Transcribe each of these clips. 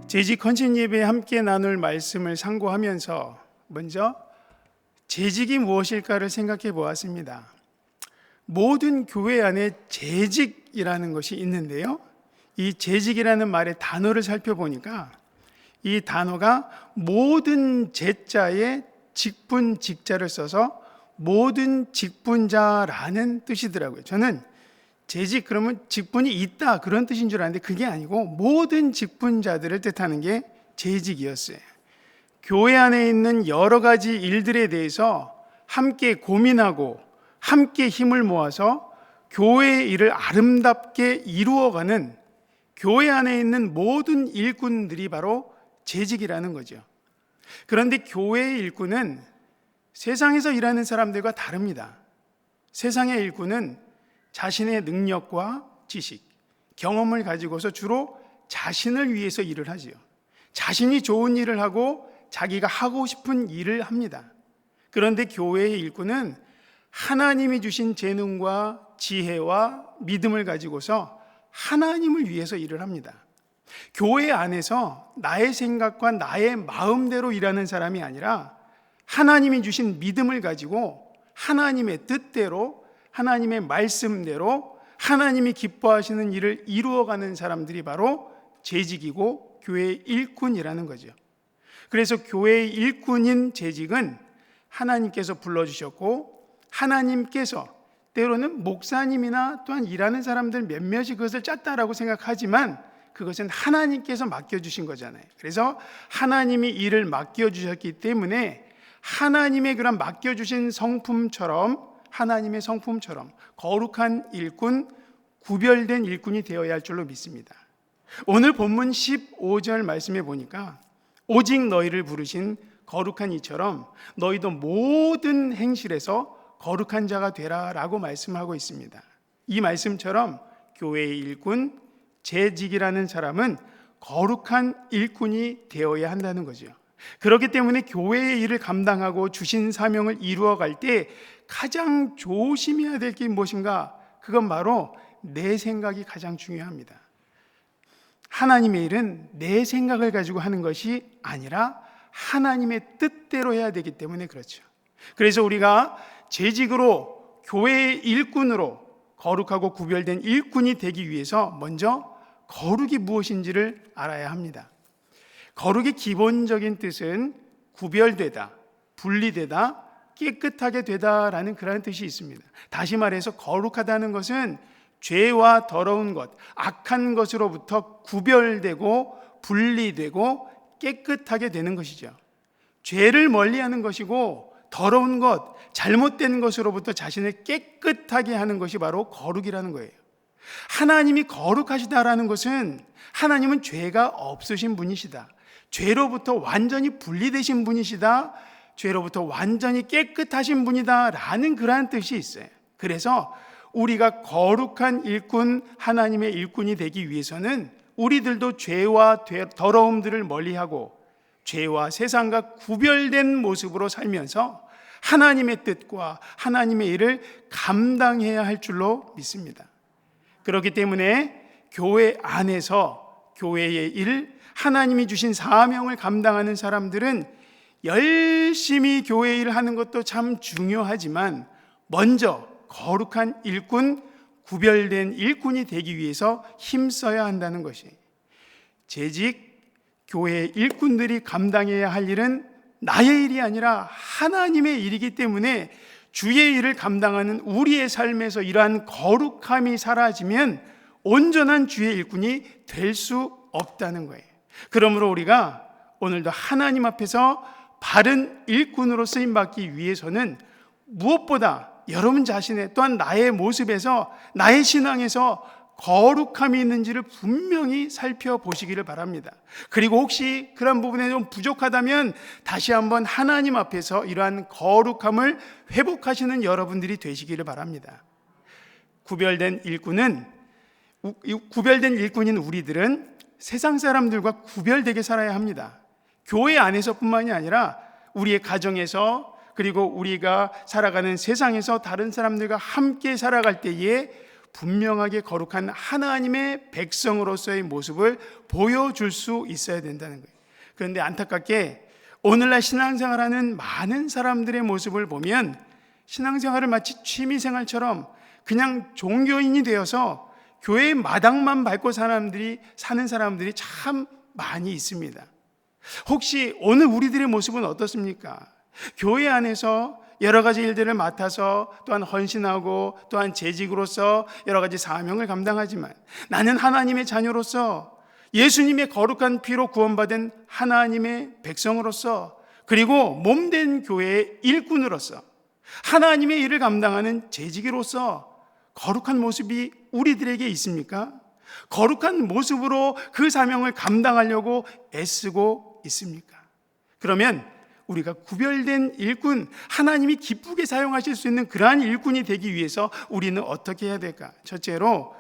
재직 헌신 예배에 함께 나눌 말씀을 상고하면서 먼저 재직이 무엇일까를 생각해 보았습니다. 모든 교회 안에 재직이라는 것이 있는데요, 이 재직이라는 말의 단어를 살펴보니까 이 단어가 모든 제자에 직분 직자를 써서 모든 직분자라는 뜻이더라고요. 저는 재직 그러면 직분이 있다 그런 뜻인 줄 알았는데 그게 아니고 모든 직분자들을 뜻하는 게 재직이었어요. 교회 안에 있는 여러 가지 일들에 대해서 함께 고민하고 함께 힘을 모아서 교회의 일을 아름답게 이루어가는 교회 안에 있는 모든 일꾼들이 바로 재직이라는 거죠. 그런데 교회의 일꾼은 세상에서 일하는 사람들과 다릅니다. 세상의 일꾼은 자신의 능력과 지식, 경험을 가지고서 주로 자신을 위해서 일을 하지요. 자신이 좋은 일을 하고 자기가 하고 싶은 일을 합니다. 그런데 교회의 일꾼은 하나님이 주신 재능과 지혜와 믿음을 가지고서 하나님을 위해서 일을 합니다. 교회 안에서 나의 생각과 나의 마음대로 일하는 사람이 아니라 하나님이 주신 믿음을 가지고 하나님의 뜻대로, 하나님의 말씀대로 하나님이 기뻐하시는 일을 이루어가는 사람들이 바로 재직이고 교회의 일꾼이라는 거죠. 그래서 교회의 일꾼인 재직은 하나님께서 불러주셨고, 하나님께서 때로는 목사님이나 또한 일하는 사람들 몇몇이 그것을 짰다라고 생각하지만 그것은 하나님께서 맡겨주신 거잖아요. 그래서 하나님이 일을 맡겨주셨기 때문에 하나님의 그런 맡겨주신 성품처럼, 하나님의 성품처럼 거룩한 일꾼, 구별된 일꾼이 되어야 할 줄로 믿습니다. 오늘 본문 15절 말씀에 보니까 오직 너희를 부르신 거룩한 이처럼 너희도 모든 행실에서 거룩한 자가 되라 라고 말씀하고 있습니다. 이 말씀처럼 교회의 일꾼, 재직이라는 사람은 거룩한 일꾼이 되어야 한다는 거죠. 그렇기 때문에 교회의 일을 감당하고 주신 사명을 이루어갈 때 가장 조심해야 될 게 무엇인가? 그건 바로 내 생각이 가장 중요합니다. 하나님의 일은 내 생각을 가지고 하는 것이 아니라 하나님의 뜻대로 해야 되기 때문에 그렇죠. 그래서 우리가 재직으로 교회의 일꾼으로 거룩하고 구별된 일꾼이 되기 위해서 먼저 거룩이 무엇인지를 알아야 합니다. 거룩의 기본적인 뜻은 구별되다, 분리되다, 깨끗하게 되다라는 그런 뜻이 있습니다. 다시 말해서 거룩하다는 것은 죄와 더러운 것, 악한 것으로부터 구별되고 분리되고 깨끗하게 되는 것이죠. 죄를 멀리하는 것이고 더러운 것, 잘못된 것으로부터 자신을 깨끗하게 하는 것이 바로 거룩이라는 거예요. 하나님이 거룩하시다라는 것은 하나님은 죄가 없으신 분이시다, 죄로부터 완전히 분리되신 분이시다, 죄로부터 완전히 깨끗하신 분이다 라는 그러한 뜻이 있어요. 그래서 우리가 거룩한 일꾼, 하나님의 일꾼이 되기 위해서는 우리들도 죄와 더러움들을 멀리하고 죄와 세상과 구별된 모습으로 살면서 하나님의 뜻과 하나님의 일을 감당해야 할 줄로 믿습니다. 그렇기 때문에 교회 안에서 교회의 일, 하나님이 주신 사명을 감당하는 사람들은 열심히 교회 일을 하는 것도 참 중요하지만 먼저 거룩한 일꾼, 구별된 일꾼이 되기 위해서 힘써야 한다는 것이, 재직, 교회 일꾼들이 감당해야 할 일은 나의 일이 아니라 하나님의 일이기 때문에 주의 일을 감당하는 우리의 삶에서 이러한 거룩함이 사라지면 온전한 주의 일꾼이 될 수 없다는 거예요. 그러므로 우리가 오늘도 하나님 앞에서 바른 일꾼으로 쓰임받기 위해서는 무엇보다 여러분 자신의 또한 나의 모습에서, 나의 신앙에서 거룩함이 있는지를 분명히 살펴보시기를 바랍니다. 그리고 혹시 그런 부분에 좀 부족하다면 다시 한번 하나님 앞에서 이러한 거룩함을 회복하시는 여러분들이 되시기를 바랍니다. 구별된 일꾼인 우리들은 세상 사람들과 구별되게 살아야 합니다. 교회 안에서뿐만이 아니라 우리의 가정에서, 그리고 우리가 살아가는 세상에서 다른 사람들과 함께 살아갈 때에 분명하게 거룩한 하나님의 백성으로서의 모습을 보여줄 수 있어야 된다는 거예요. 그런데 안타깝게 오늘날 신앙생활하는 많은 사람들의 모습을 보면 신앙생활을 마치 취미생활처럼 그냥 종교인이 되어서 교회 마당만 밟고 사는 사람들이 참 많이 있습니다. 혹시 오늘 우리들의 모습은 어떻습니까? 교회 안에서 여러 가지 일들을 맡아서 또한 헌신하고 또한 재직으로서 여러 가지 사명을 감당하지만 나는 하나님의 자녀로서 예수님의 거룩한 피로 구원받은 하나님의 백성으로서 그리고 몸된 교회의 일꾼으로서 하나님의 일을 감당하는 재직으로서 거룩한 모습이 우리들에게 있습니까? 거룩한 모습으로 그 사명을 감당하려고 애쓰고 있습니까? 그러면 우리가 구별된 일꾼, 하나님이 기쁘게 사용하실 수 있는 그러한 일꾼이 되기 위해서 우리는 어떻게 해야 될까? 첫째로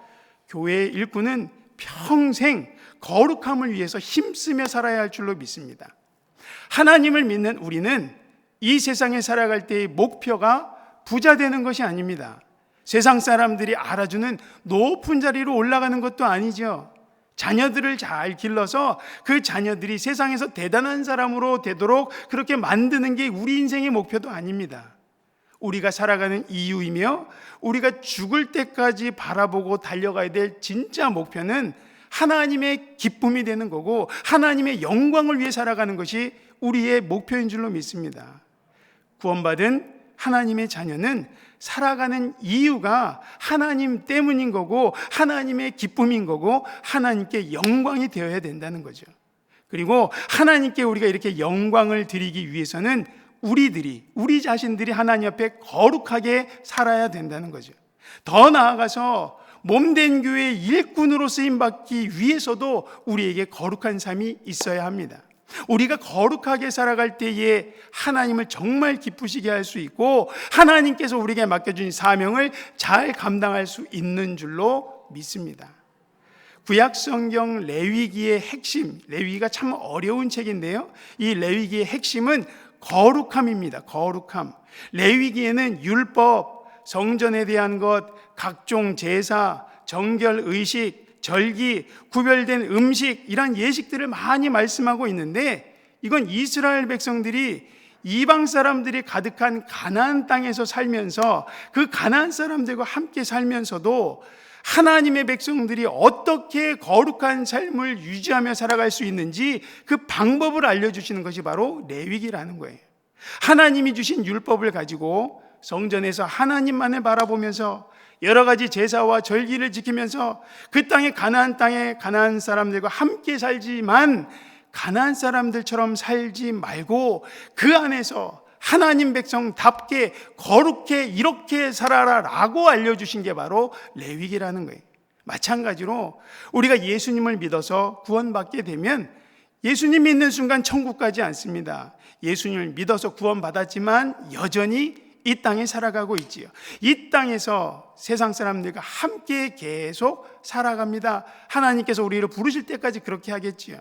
교회의 일꾼은 평생 거룩함을 위해서 힘쓰며 살아야 할 줄로 믿습니다. 하나님을 믿는 우리는 이 세상에 살아갈 때의 목표가 부자 되는 것이 아닙니다. 세상 사람들이 알아주는 높은 자리로 올라가는 것도 아니죠. 자녀들을 잘 길러서 그 자녀들이 세상에서 대단한 사람으로 되도록 그렇게 만드는 게 우리 인생의 목표도 아닙니다. 우리가 살아가는 이유이며 우리가 죽을 때까지 바라보고 달려가야 될 진짜 목표는 하나님의 기쁨이 되는 거고 하나님의 영광을 위해 살아가는 것이 우리의 목표인 줄로 믿습니다. 구원받은 하나님의 자녀는 살아가는 이유가 하나님 때문인 거고 하나님의 기쁨인 거고 하나님께 영광이 되어야 된다는 거죠. 그리고 하나님께 우리가 이렇게 영광을 드리기 위해서는 우리 자신들이 하나님 앞에 거룩하게 살아야 된다는 거죠. 더 나아가서 몸된 교회의 일꾼으로 쓰임받기 위해서도 우리에게 거룩한 삶이 있어야 합니다. 우리가 거룩하게 살아갈 때에 하나님을 정말 기쁘시게 할 수 있고 하나님께서 우리에게 맡겨준 사명을 잘 감당할 수 있는 줄로 믿습니다. 구약성경 레위기의 핵심, 레위기가 참 어려운 책인데요, 이 레위기의 핵심은 거룩함입니다. 거룩함. 레위기에는 율법, 성전에 대한 것, 각종 제사, 정결 의식, 절기, 구별된 음식, 이런 예식들을 많이 말씀하고 있는데 이건 이스라엘 백성들이 이방 사람들이 가득한 가나안 땅에서 살면서 그 가나안 사람들과 함께 살면서도 하나님의 백성들이 어떻게 거룩한 삶을 유지하며 살아갈 수 있는지 그 방법을 알려주시는 것이 바로 레위기라는 거예요. 하나님이 주신 율법을 가지고 성전에서 하나님만을 바라보면서 여러 가지 제사와 절기를 지키면서 그 땅에 가나안 사람들과 함께 살지만 가나안 사람들처럼 살지 말고 그 안에서 하나님 백성답게 거룩해 이렇게 살아라라고 알려주신 게 바로 레위기라는 거예요. 마찬가지로 우리가 예수님을 믿어서 구원받게 되면 예수님 믿는 순간 천국 가지 않습니다. 예수님을 믿어서 구원받았지만 여전히 이 땅에 살아가고 있지요. 이 땅에서 세상 사람들과 함께 계속 살아갑니다. 하나님께서 우리를 부르실 때까지 그렇게 하겠지요.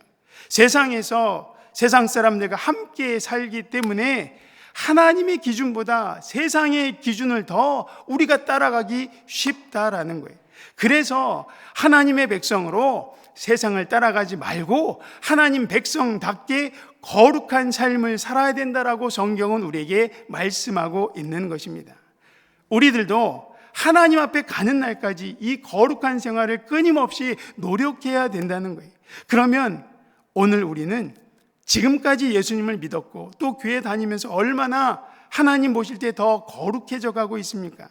세상에서 세상 사람들과 함께 살기 때문에 하나님의 기준보다 세상의 기준을 더 우리가 따라가기 쉽다라는 거예요. 그래서 하나님의 백성으로 세상을 따라가지 말고 하나님 백성답게 거룩한 삶을 살아야 된다라고 성경은 우리에게 말씀하고 있는 것입니다. 우리들도 하나님 앞에 가는 날까지 이 거룩한 생활을 끊임없이 노력해야 된다는 거예요. 그러면 오늘 우리는 지금까지 예수님을 믿었고 또 교회 다니면서 얼마나 하나님 보실 때 더 거룩해져 가고 있습니까?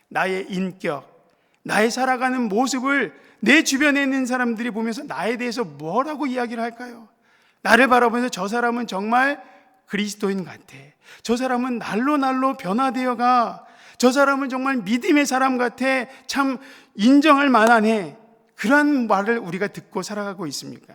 나의 인격, 나의 살아가는 모습을 내 주변에 있는 사람들이 보면서 나에 대해서 뭐라고 이야기를 할까요? 나를 바라보면서 저 사람은 정말 그리스도인 같아, 저 사람은 날로 변화되어가, 저 사람은 정말 믿음의 사람 같아, 참 인정할 만하네, 그러한 말을 우리가 듣고 살아가고 있습니까?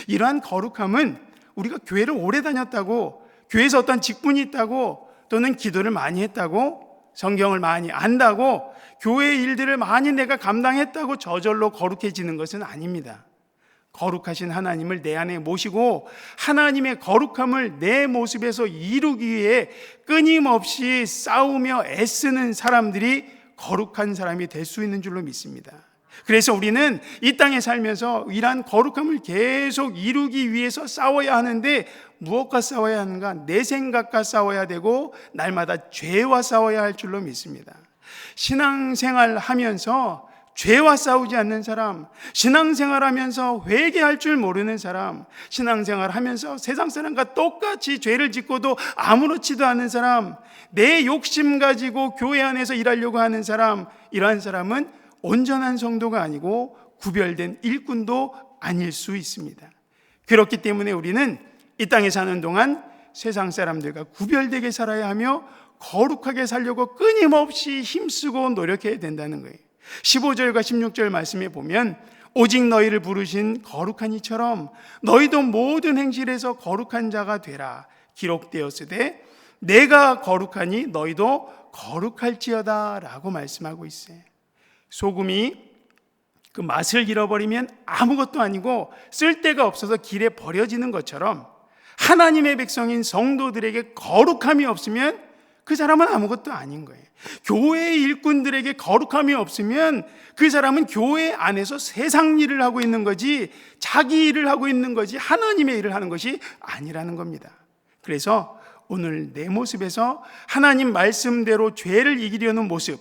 이러한 거룩함은 우리가 교회를 오래 다녔다고, 교회에서 어떤 직분이 있다고, 또는 기도를 많이 했다고, 성경을 많이 안다고, 교회 일들을 많이 내가 감당했다고 저절로 거룩해지는 것은 아닙니다. 거룩하신 하나님을 내 안에 모시고 하나님의 거룩함을 내 모습에서 이루기 위해 끊임없이 싸우며 애쓰는 사람들이 거룩한 사람이 될 수 있는 줄로 믿습니다. 그래서 우리는 이 땅에 살면서 이러한 거룩함을 계속 이루기 위해서 싸워야 하는데, 무엇과 싸워야 하는가? 내 생각과 싸워야 되고 날마다 죄와 싸워야 할 줄로 믿습니다. 신앙생활 하면서 죄와 싸우지 않는 사람, 신앙생활 하면서 회개할 줄 모르는 사람, 신앙생활 하면서 세상 사람과 똑같이 죄를 짓고도 아무렇지도 않은 사람, 내 욕심 가지고 교회 안에서 일하려고 하는 사람, 이러한 사람은 온전한 성도가 아니고 구별된 일꾼도 아닐 수 있습니다. 그렇기 때문에 우리는 이 땅에 사는 동안 세상 사람들과 구별되게 살아야 하며 거룩하게 살려고 끊임없이 힘쓰고 노력해야 된다는 거예요. 15절과 16절 말씀에 보면, 오직 너희를 부르신 거룩한 이처럼 너희도 모든 행실에서 거룩한 자가 되라 기록되었으되 내가 거룩하니 너희도 거룩할지어다 라고 말씀하고 있어요. 소금이 그 맛을 잃어버리면 아무것도 아니고 쓸데가 없어서 길에 버려지는 것처럼, 하나님의 백성인 성도들에게 거룩함이 없으면 그 사람은 아무것도 아닌 거예요. 교회의 일꾼들에게 거룩함이 없으면 그 사람은 교회 안에서 세상 일을 하고 있는 거지, 자기 일을 하고 있는 거지, 하나님의 일을 하는 것이 아니라는 겁니다. 그래서 오늘 내 모습에서 하나님 말씀대로 죄를 이기려는 모습,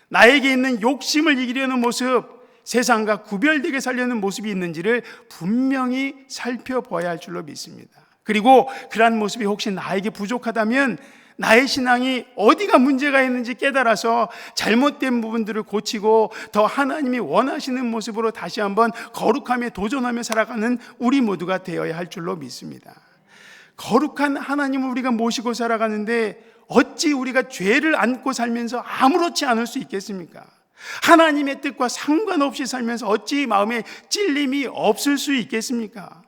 나에게 있는 욕심을 이기려는 모습, 세상과 구별되게 살려는 모습이 있는지를 분명히 살펴봐야 할 줄로 믿습니다. 그리고 그러한 모습이 혹시 나에게 부족하다면 나의 신앙이 어디가 문제가 있는지 깨달아서 잘못된 부분들을 고치고 더 하나님이 원하시는 모습으로 다시 한번 거룩함에 도전하며 살아가는 우리 모두가 되어야 할 줄로 믿습니다. 거룩한 하나님을 우리가 모시고 살아가는데 어찌 우리가 죄를 안고 살면서 아무렇지 않을 수 있겠습니까? 하나님의 뜻과 상관없이 살면서 어찌 마음에 찔림이 없을 수 있겠습니까?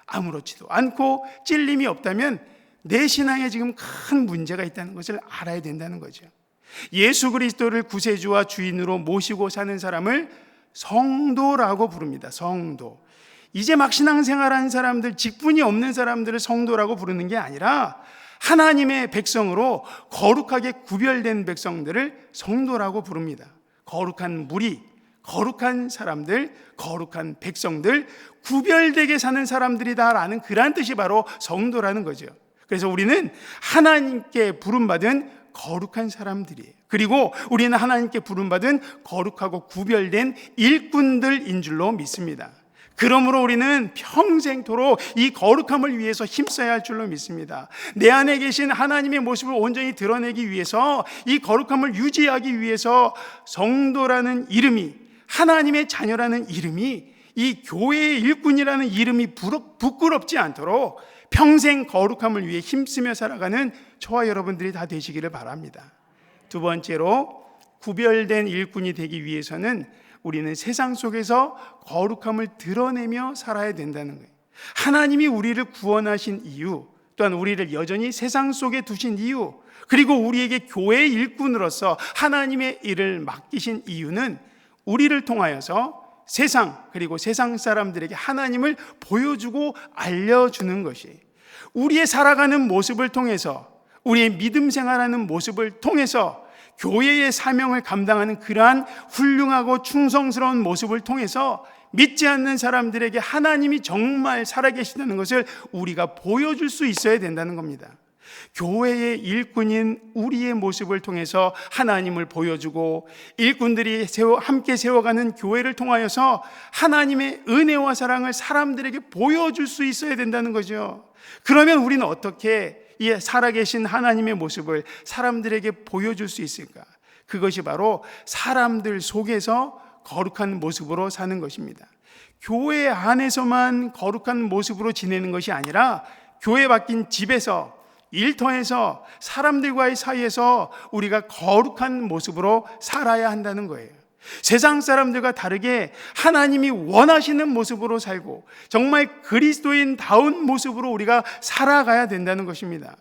아무렇지도 않고 찔림이 없다면 내 신앙에 지금 큰 문제가 있다는 것을 알아야 된다는 거죠. 예수 그리스도를 구세주와 주인으로 모시고 사는 사람을 성도라고 부릅니다. 성도. 이제 막 신앙생활하는 사람들, 직분이 없는 사람들을 성도라고 부르는 게 아니라 하나님의 백성으로 거룩하게 구별된 백성들을 성도라고 부릅니다. 거룩한 무리, 거룩한 사람들, 거룩한 백성들, 구별되게 사는 사람들이다라는 그런 뜻이 바로 성도라는 거죠. 그래서 우리는 하나님께 부름받은 거룩한 사람들이에요. 그리고 우리는 하나님께 부름받은 거룩하고 구별된 일꾼들인 줄로 믿습니다. 그러므로 우리는 평생토록 이 거룩함을 위해서 힘써야 할 줄로 믿습니다. 내 안에 계신 하나님의 모습을 온전히 드러내기 위해서, 이 거룩함을 유지하기 위해서 성도라는 이름이, 하나님의 자녀라는 이름이, 이 교회의 일꾼이라는 이름이 부끄럽지 않도록 평생 거룩함을 위해 힘쓰며 살아가는 저와 여러분들이 다 되시기를 바랍니다. 두 번째로, 구별된 일꾼이 되기 위해서는 우리는 세상 속에서 거룩함을 드러내며 살아야 된다는 거예요. 하나님이 우리를 구원하신 이유, 또한 우리를 여전히 세상 속에 두신 이유, 그리고 우리에게 교회의 일꾼으로서 하나님의 일을 맡기신 이유는 우리를 통하여서 세상, 그리고 세상 사람들에게 하나님을 보여주고 알려주는 것이, 우리의 살아가는 모습을 통해서, 우리의 믿음 생활하는 모습을 통해서 교회의 사명을 감당하는 그러한 훌륭하고 충성스러운 모습을 통해서 믿지 않는 사람들에게 하나님이 정말 살아계시다는 것을 우리가 보여줄 수 있어야 된다는 겁니다. 교회의 일꾼인 우리의 모습을 통해서 하나님을 보여주고, 일꾼들이 함께 세워가는 교회를 통하여서 하나님의 은혜와 사랑을 사람들에게 보여줄 수 있어야 된다는 거죠. 그러면 우리는 어떻게 이 살아계신 하나님의 모습을 사람들에게 보여줄 수 있을까? 그것이 바로 사람들 속에서 거룩한 모습으로 사는 것입니다. 교회 안에서만 거룩한 모습으로 지내는 것이 아니라 교회 밖인 집에서, 일터에서, 사람들과의 사이에서 우리가 거룩한 모습으로 살아야 한다는 거예요. 세상 사람들과 다르게 하나님이 원하시는 모습으로 살고 정말 그리스도인다운 모습으로 우리가 살아가야 된다는 것입니다.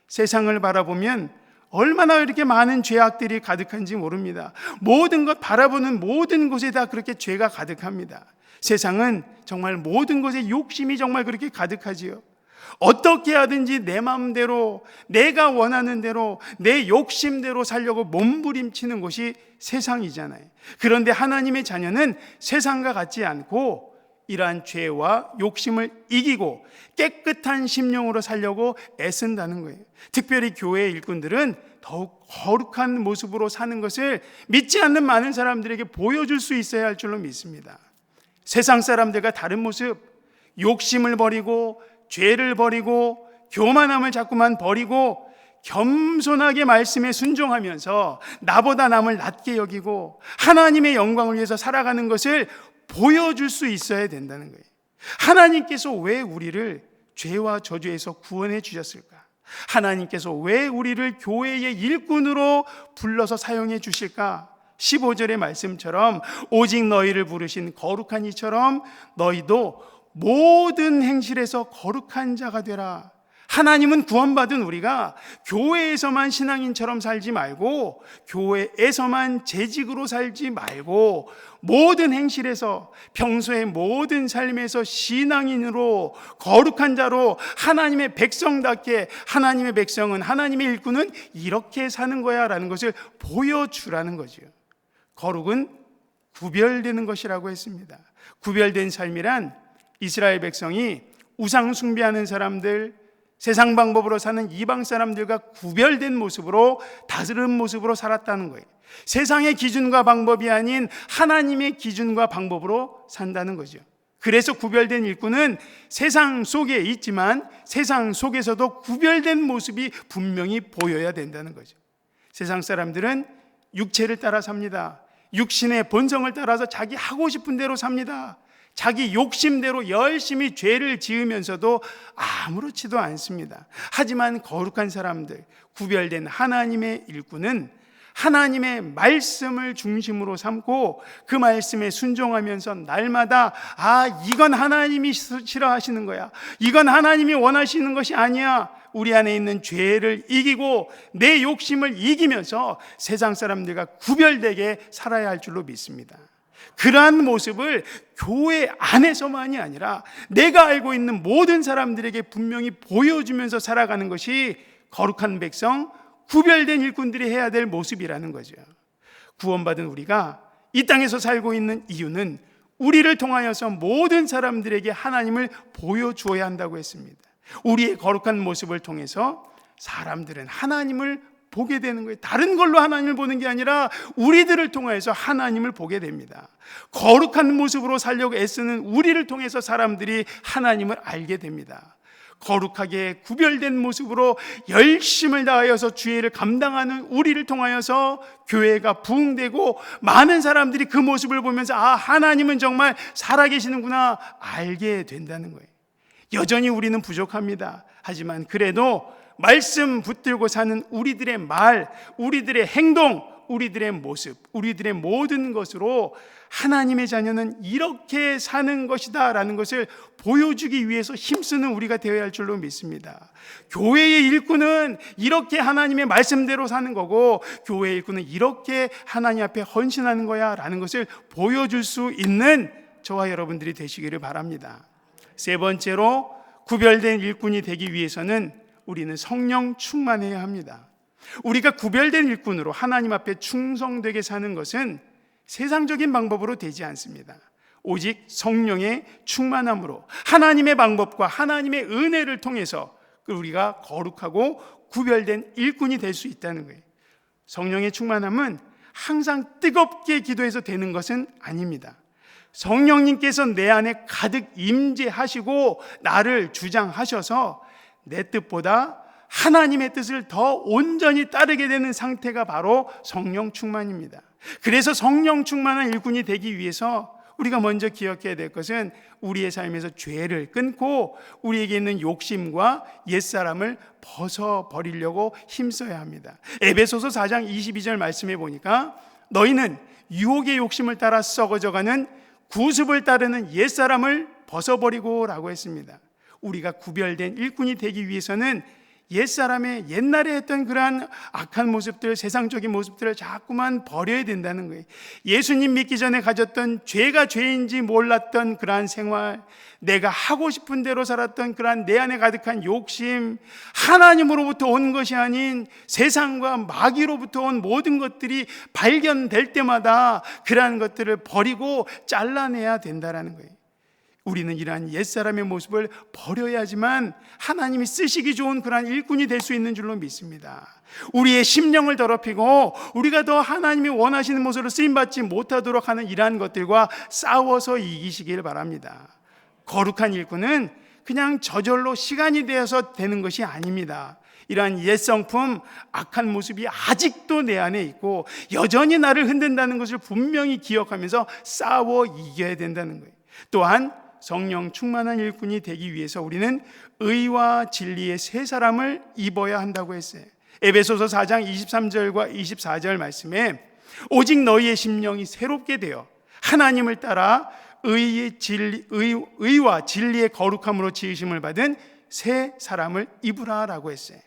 세상을 바라보면 얼마나 이렇게 많은 죄악들이 가득한지 모릅니다. 모든 것 바라보는 모든 곳에 다 그렇게 죄가 가득합니다. 세상은 정말 모든 것에 욕심이 정말 그렇게 가득하지요. 어떻게 하든지 내 마음대로, 내가 원하는 대로, 내 욕심대로 살려고 몸부림치는 것이 세상이잖아요. 그런데 하나님의 자녀는 세상과 같지 않고 이러한 죄와 욕심을 이기고 깨끗한 심령으로 살려고 애쓴다는 거예요. 특별히 교회의 일꾼들은 더욱 거룩한 모습으로 사는 것을 믿지 않는 많은 사람들에게 보여줄 수 있어야 할 줄로 믿습니다. 세상 사람들과 다른 모습, 욕심을 버리고 죄를 버리고 교만함을 자꾸만 버리고 겸손하게 말씀에 순종하면서 나보다 남을 낮게 여기고 하나님의 영광을 위해서 살아가는 것을 보여줄 수 있어야 된다는 거예요. 하나님께서 왜 우리를 죄와 저주에서 구원해 주셨을까? 하나님께서 왜 우리를 교회의 일꾼으로 불러서 사용해 주실까? 15절의 말씀처럼 오직 너희를 부르신 거룩한 이처럼 너희도 모든 행실에서 거룩한 자가 되라. 하나님은 구원받은 우리가 교회에서만 신앙인처럼 살지 말고 교회에서만 재직으로 살지 말고 모든 행실에서 평소의 모든 삶에서 신앙인으로 거룩한 자로 하나님의 백성답게 하나님의 백성은 하나님의 일꾼은 이렇게 사는 거야 라는 것을 보여주라는 거죠. 거룩은 구별되는 것이라고 했습니다. 구별된 삶이란 이스라엘 백성이 우상 숭배하는 사람들, 세상 방법으로 사는 이방 사람들과 구별된 모습으로 다른 모습으로 살았다는 거예요. 세상의 기준과 방법이 아닌 하나님의 기준과 방법으로 산다는 거죠. 그래서 구별된 일꾼은 세상 속에 있지만 세상 속에서도 구별된 모습이 분명히 보여야 된다는 거죠. 세상 사람들은 육체를 따라 삽니다. 육신의 본성을 따라서 자기 하고 싶은 대로 삽니다. 자기 욕심대로 열심히 죄를 지으면서도 아무렇지도 않습니다. 하지만 거룩한 사람들, 구별된 하나님의 일꾼은 하나님의 말씀을 중심으로 삼고 그 말씀에 순종하면서 날마다 이건 하나님이 싫어하시는 거야, 이건 하나님이 원하시는 것이 아니야, 우리 안에 있는 죄를 이기고 내 욕심을 이기면서 세상 사람들과 구별되게 살아야 할 줄로 믿습니다. 그러한 모습을 교회 안에서만이 아니라 내가 알고 있는 모든 사람들에게 분명히 보여주면서 살아가는 것이 거룩한 백성, 구별된 일꾼들이 해야 될 모습이라는 거죠. 구원받은 우리가 이 땅에서 살고 있는 이유는 우리를 통하여서 모든 사람들에게 하나님을 보여주어야 한다고 했습니다. 우리의 거룩한 모습을 통해서 사람들은 하나님을 보게 되는 거예요. 다른 걸로 하나님을 보는 게 아니라 우리들을 통해서 하나님을 보게 됩니다. 거룩한 모습으로 살려고 애쓰는 우리를 통해서 사람들이 하나님을 알게 됩니다. 거룩하게 구별된 모습으로 열심을 다하여서 주의를 감당하는 우리를 통하여서 교회가 부흥되고 많은 사람들이 그 모습을 보면서 하나님은 정말 살아계시는구나 알게 된다는 거예요. 여전히 우리는 부족합니다. 하지만 그래도 말씀 붙들고 사는 우리들의 말, 우리들의 행동, 우리들의 모습, 우리들의 모든 것으로 하나님의 자녀는 이렇게 사는 것이다 라는 것을 보여주기 위해서 힘쓰는 우리가 되어야 할 줄로 믿습니다. 교회의 일꾼은 이렇게 하나님의 말씀대로 사는 거고 교회의 일꾼은 이렇게 하나님 앞에 헌신하는 거야 라는 것을 보여줄 수 있는 저와 여러분들이 되시기를 바랍니다. 세 번째로 구별된 일꾼이 되기 위해서는 우리는 성령 충만해야 합니다. 우리가 구별된 일꾼으로 하나님 앞에 충성되게 사는 것은 세상적인 방법으로 되지 않습니다. 오직 성령의 충만함으로 하나님의 방법과 하나님의 은혜를 통해서 우리가 거룩하고 구별된 일꾼이 될 수 있다는 거예요. 성령의 충만함은 항상 뜨겁게 기도해서 되는 것은 아닙니다. 성령님께서 내 안에 가득 임재하시고 나를 주장하셔서 내 뜻보다 하나님의 뜻을 더 온전히 따르게 되는 상태가 바로 성령 충만입니다. 그래서 성령 충만한 일꾼이 되기 위해서 우리가 먼저 기억해야 될 것은 우리의 삶에서 죄를 끊고 우리에게 있는 욕심과 옛사람을 벗어버리려고 힘써야 합니다. 에베소서 4장 22절 말씀해 보니까 너희는 유혹의 욕심을 따라 썩어져가는 구습을 따르는 옛사람을 벗어버리고 라고 했습니다. 우리가 구별된 일꾼이 되기 위해서는 옛사람의 옛날에 했던 그러한 악한 모습들, 세상적인 모습들을 자꾸만 버려야 된다는 거예요. 예수님 믿기 전에 가졌던 죄가 죄인지 몰랐던 그러한 생활, 내가 하고 싶은 대로 살았던 그러한 내 안에 가득한 욕심, 하나님으로부터 온 것이 아닌 세상과 마귀로부터 온 모든 것들이 발견될 때마다 그러한 것들을 버리고 잘라내야 된다는 거예요. 우리는 이러한 옛사람의 모습을 버려야지만 하나님이 쓰시기 좋은 그러한 일꾼이 될 수 있는 줄로 믿습니다. 우리의 심령을 더럽히고 우리가 더 하나님이 원하시는 모습으로 쓰임받지 못하도록 하는 이러한 것들과 싸워서 이기시길 바랍니다. 거룩한 일꾼은 그냥 저절로 시간이 되어서 되는 것이 아닙니다. 이러한 옛성품, 악한 모습이 아직도 내 안에 있고 여전히 나를 흔든다는 것을 분명히 기억하면서 싸워 이겨야 된다는 거예요. 또한 성령 충만한 일꾼이 되기 위해서 우리는 의와 진리의 새 사람을 입어야 한다고 했어요. 에베소서 4장 23절과 24절 말씀에 오직 너희의 심령이 새롭게 되어 하나님을 따라 의와 진리의 거룩함으로 지으심을 받은 새 사람을 입으라라고 했어요.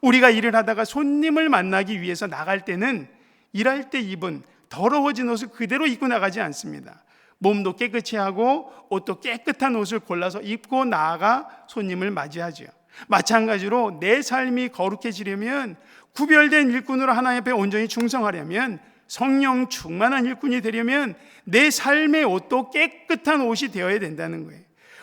우리가 일을 하다가 손님을 만나기 위해서 나갈 때는 일할 때 입은 더러워진 옷을 그대로 입고 나가지 않습니다. 몸도 깨끗이 하고 옷도 깨끗한 옷을 골라서 입고 나아가 손님을 맞이하죠. 마찬가지로 내 삶이 거룩해지려면, 구별된 일꾼으로 하나님 앞에 온전히 충성하려면, 성령 충만한 일꾼이 되려면 내 삶의 옷도 깨끗한 옷이 되어야 된다는 거예요.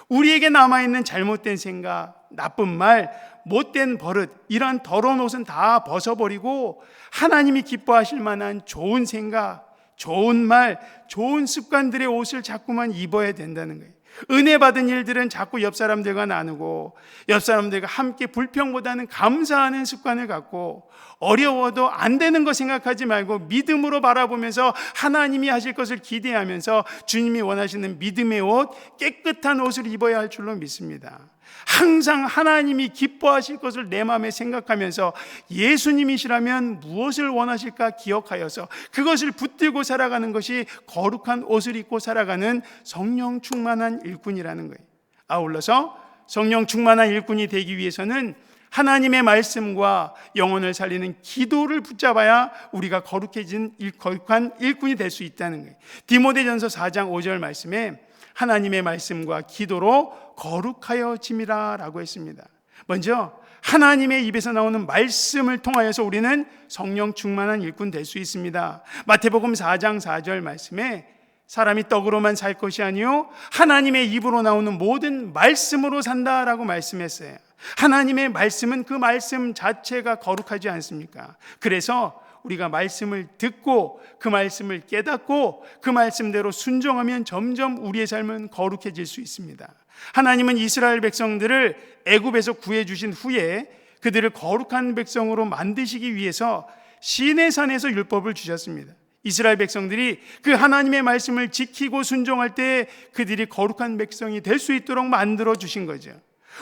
우리에게 남아있는 잘못된 생각, 나쁜 말, 못된 버릇, 이러한 더러운 옷은 다 벗어버리고 하나님이 기뻐하실 만한 좋은 생각, 좋은 말, 좋은 습관들의 옷을 자꾸만 입어야 된다는 거예요. 은혜 받은 일들은 자꾸 옆 사람들과 나누고 옆 사람들과 함께 불평보다는 감사하는 습관을 갖고, 어려워도 안 되는 거 생각하지 말고 믿음으로 바라보면서 하나님이 하실 것을 기대하면서 주님이 원하시는 믿음의 옷, 깨끗한 옷을 입어야 할 줄로 믿습니다. 항상 하나님이 기뻐하실 것을 내 마음에 생각하면서 예수님이시라면 무엇을 원하실까 기억하여서 그것을 붙들고 살아가는 것이 거룩한 옷을 입고 살아가는 성령 충만한 일꾼이라는 거예요. 아울러서 성령 충만한 일꾼이 되기 위해서는 하나님의 말씀과 영혼을 살리는 기도를 붙잡아야 우리가 거룩한 일꾼이 될 수 있다는 거예요. 디모데전서 4장 5절 말씀에 하나님의 말씀과 기도로 거룩하여짐이라 라고 했습니다. 먼저 하나님의 입에서 나오는 말씀을 통하여서 우리는 성령 충만한 일꾼 될 수 있습니다. 마태복음 4장 4절 말씀에 사람이 떡으로만 살 것이 아니요 하나님의 입으로 나오는 모든 말씀으로 산다라고 말씀했어요. 하나님의 말씀은 그 말씀 자체가 거룩하지 않습니까? 그래서 우리가 말씀을 듣고 그 말씀을 깨닫고 그 말씀대로 순종하면 점점 우리의 삶은 거룩해질 수 있습니다. 하나님은 이스라엘 백성들을 애굽에서 구해주신 후에 그들을 거룩한 백성으로 만드시기 위해서 시내산에서 율법을 주셨습니다. 이스라엘 백성들이 그 하나님의 말씀을 지키고 순종할 때 그들이 거룩한 백성이 될 수 있도록 만들어 주신 거죠.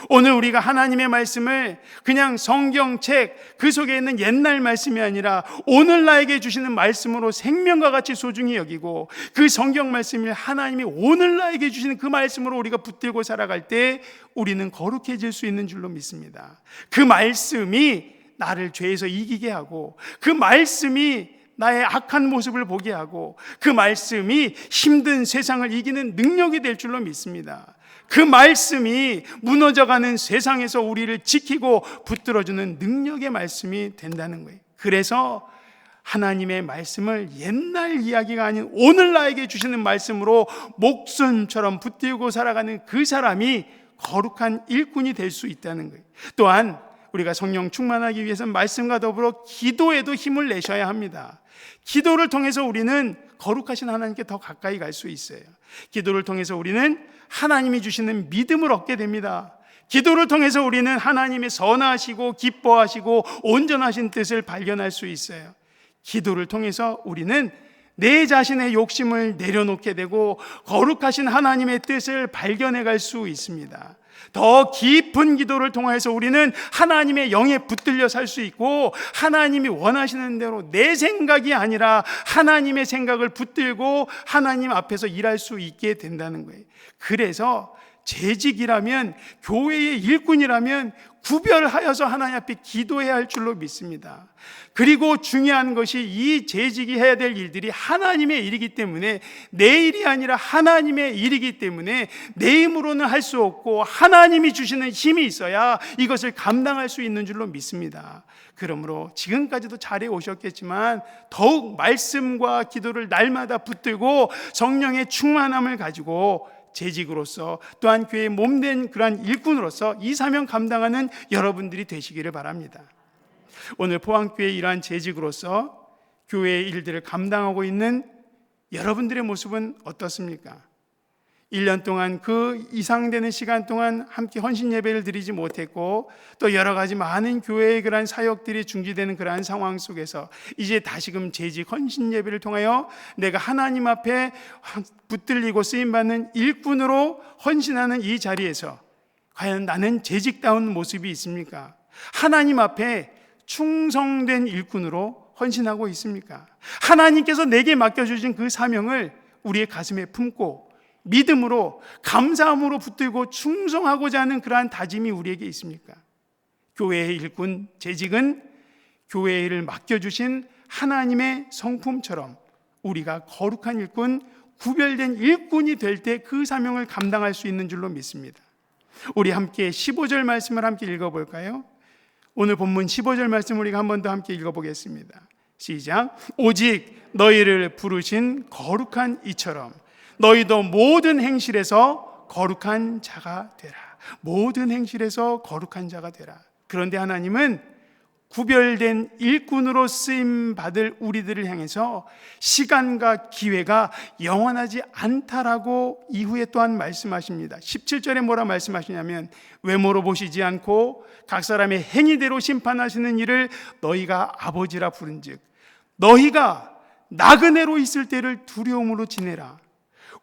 오늘 우리가 하나님의 말씀을 그냥 성경책 그 속에 있는 옛날 말씀이 아니라 오늘 나에게 주시는 말씀으로 생명과 같이 소중히 여기고, 그 성경 말씀을 하나님이 오늘 나에게 주시는 그 말씀으로 우리가 붙들고 살아갈 때 우리는 거룩해질 수 있는 줄로 믿습니다. 그 말씀이 나를 죄에서 이기게 하고, 그 말씀이 나의 악한 모습을 보게 하고, 그 말씀이 힘든 세상을 이기는 능력이 될 줄로 믿습니다. 그 말씀이 무너져가는 세상에서 우리를 지키고 붙들어주는 능력의 말씀이 된다는 거예요. 그래서 하나님의 말씀을 옛날 이야기가 아닌 오늘 나에게 주시는 말씀으로 목숨처럼 붙들고 살아가는 그 사람이 거룩한 일꾼이 될 수 있다는 거예요. 또한 우리가 성령 충만하기 위해서는 말씀과 더불어 기도에도 힘을 내셔야 합니다. 기도를 통해서 우리는 거룩하신 하나님께 더 가까이 갈 수 있어요. 기도를 통해서 우리는 하나님이 주시는 믿음을 얻게 됩니다. 기도를 통해서 우리는 하나님의 선하시고 기뻐하시고 온전하신 뜻을 발견할 수 있어요. 기도를 통해서 우리는 내 자신의 욕심을 내려놓게 되고 거룩하신 하나님의 뜻을 발견해 갈 수 있습니다. 더 깊은 기도를 통해서 우리는 하나님의 영에 붙들려 살 수 있고, 하나님이 원하시는 대로 내 생각이 아니라 하나님의 생각을 붙들고 하나님 앞에서 일할 수 있게 된다는 거예요. 그래서 재직이라면, 교회의 일꾼이라면 구별하여서 하나님 앞에 기도해야 할 줄로 믿습니다. 그리고 중요한 것이 이 재직이 해야 될 일들이 하나님의 일이기 때문에 내 일이 아니라 하나님의 일이기 때문에 내 힘으로는 할 수 없고 하나님이 주시는 힘이 있어야 이것을 감당할 수 있는 줄로 믿습니다. 그러므로 지금까지도 잘해 오셨겠지만 더욱 말씀과 기도를 날마다 붙들고 성령의 충만함을 가지고 재직으로서 또한 교회의 몸된 그러한 일꾼으로서 이 사명 감당하는 여러분들이 되시기를 바랍니다. 오늘 포항교회의 이러한 재직으로서 교회의 일들을 감당하고 있는 여러분들의 모습은 어떻습니까? 1년 동안 그 이상 되는 시간 동안 함께 헌신 예배를 드리지 못했고 또 여러 가지 많은 교회의 그러한 사역들이 중지되는 그러한 상황 속에서 이제 다시금 재직 헌신 예배를 통하여 내가 하나님 앞에 붙들리고 쓰임받는 일꾼으로 헌신하는 이 자리에서 과연 나는 재직다운 모습이 있습니까? 하나님 앞에 충성된 일꾼으로 헌신하고 있습니까? 하나님께서 내게 맡겨주신 그 사명을 우리의 가슴에 품고 믿음으로 감사함으로 붙들고 충성하고자 하는 그러한 다짐이 우리에게 있습니까? 교회의 일꾼 재직은 교회의 일을 맡겨주신 하나님의 성품처럼 우리가 거룩한 일꾼, 구별된 일꾼이 될 때 그 사명을 감당할 수 있는 줄로 믿습니다. 우리 함께 15절 말씀을 함께 읽어볼까요? 오늘 본문 15절 말씀 우리가 한 번 더 함께 읽어보겠습니다. 시작. 오직 너희를 부르신 거룩한 이처럼 너희도 모든 행실에서 거룩한 자가 되라. 모든 행실에서 거룩한 자가 되라. 그런데 하나님은 구별된 일꾼으로 쓰임 받을 우리들을 향해서 시간과 기회가 영원하지 않다라고 이후에 또한 말씀하십니다. 17절에 뭐라 말씀하시냐면 외모로 보시지 않고 각 사람의 행위대로 심판하시는 이를 너희가 아버지라 부른즉 너희가 나그네로 있을 때를 두려움으로 지내라.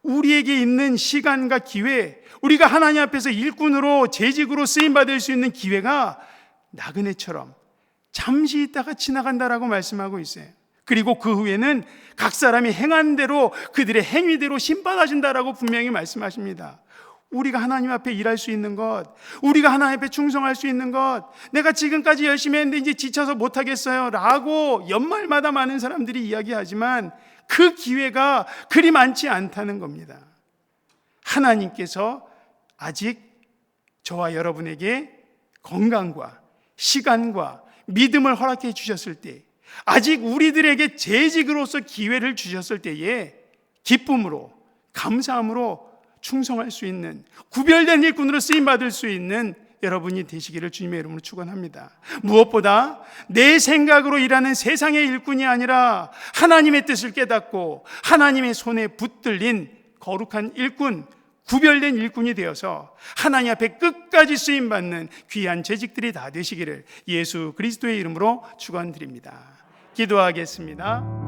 우리에게 있는 시간과 기회, 우리가 하나님 앞에서 일꾼으로 재직으로 쓰임받을 수 있는 기회가 나그네처럼 잠시 있다가 지나간다라고 말씀하고 있어요. 그리고 그 후에는 각 사람이 행한 대로 그들의 행위대로 심판하신다라고 분명히 말씀하십니다. 우리가 하나님 앞에 일할 수 있는 것, 우리가 하나님 앞에 충성할 수 있는 것, 내가 지금까지 열심히 했는데 이제 지쳐서 못하겠어요 라고 연말마다 많은 사람들이 이야기하지만 그 기회가 그리 많지 않다는 겁니다. 하나님께서 아직 저와 여러분에게 건강과 시간과 믿음을 허락해 주셨을 때, 아직 우리들에게 재직으로서 기회를 주셨을 때에 기쁨으로 감사함으로 충성할 수 있는 구별된 일꾼으로 쓰임받을 수 있는 여러분이 되시기를 주님의 이름으로 축원합니다. 무엇보다 내 생각으로 일하는 세상의 일꾼이 아니라 하나님의 뜻을 깨닫고 하나님의 손에 붙들린 거룩한 일꾼, 구별된 일꾼이 되어서 하나님 앞에 끝까지 쓰임받는 귀한 재직들이 다 되시기를 예수 그리스도의 이름으로 축원드립니다. 기도하겠습니다.